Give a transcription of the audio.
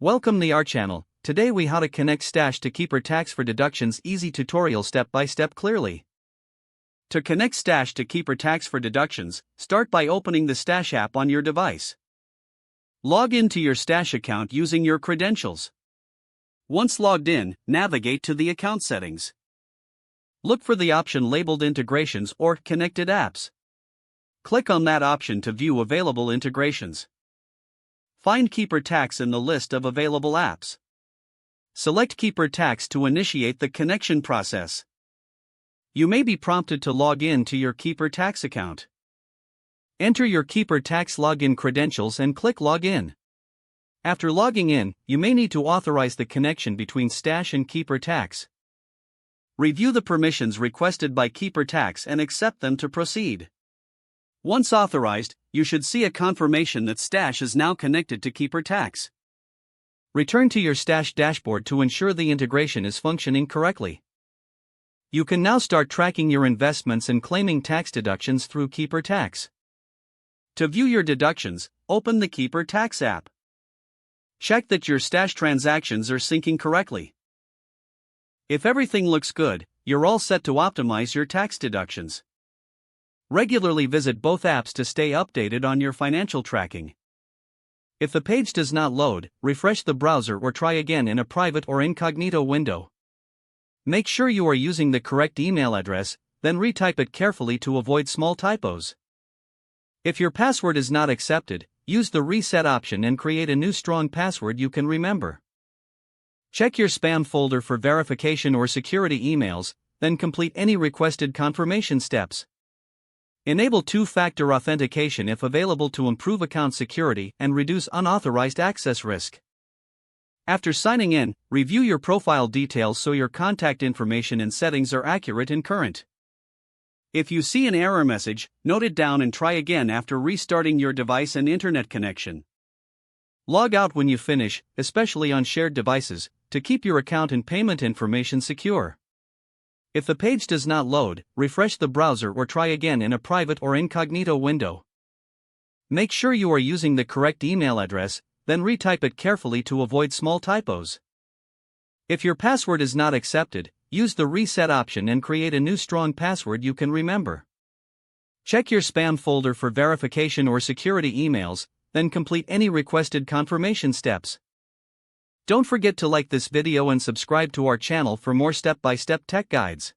Welcome to our channel. Today we how to connect Stash to Keeper tax for deductions. Easy tutorial step by step clearly. To connect Stash to Keeper tax for deductions, start by opening the Stash app on your device. Log into your Stash account using your credentials. Once logged in, navigate to the account settings. Look for the option labeled Integrations or Connected Apps. Click on that option to view available integrations. Find Keeper Tax in the list of available apps. Select Keeper Tax to initiate the connection process. You may be prompted to log in to your Keeper Tax account. Enter your Keeper Tax login credentials and click Login. After logging in, you may need to authorize the connection between Stash and Keeper Tax. Review the permissions requested by Keeper Tax and accept them to proceed. Once authorized, you should see a confirmation that Stash is now connected to Keeper Tax. Return to your Stash dashboard to ensure the integration is functioning correctly. You can now start tracking your investments and claiming tax deductions through Keeper Tax. To view your deductions, open the Keeper Tax app. Check that your Stash transactions are syncing correctly. If everything looks good, you're all set to optimize your tax deductions. Regularly visit both apps to stay updated on your financial tracking. If the page does not load, refresh the browser or try again in a private or incognito window. Make sure you are using the correct email address, then retype it carefully to avoid small typos. If your password is not accepted, use the reset option and create a new strong password you can remember. Check your spam folder for verification or security emails, then complete any requested confirmation steps. Enable two-factor authentication if available to improve account security and reduce unauthorized access risk. After signing in, review your profile details so your contact information and settings are accurate and current. If you see an error message, note it down and try again after restarting your device and internet connection. Log out when you finish, especially on shared devices, to keep your account and payment information secure. If the page does not load, refresh the browser or try again in a private or incognito window. Make sure you are using the correct email address, then retype it carefully to avoid small typos. If your password is not accepted, use the reset option and create a new strong password you can remember. Check your spam folder for verification or security emails, then complete any requested confirmation steps. Don't forget to like this video and subscribe to our channel for more step-by-step tech guides.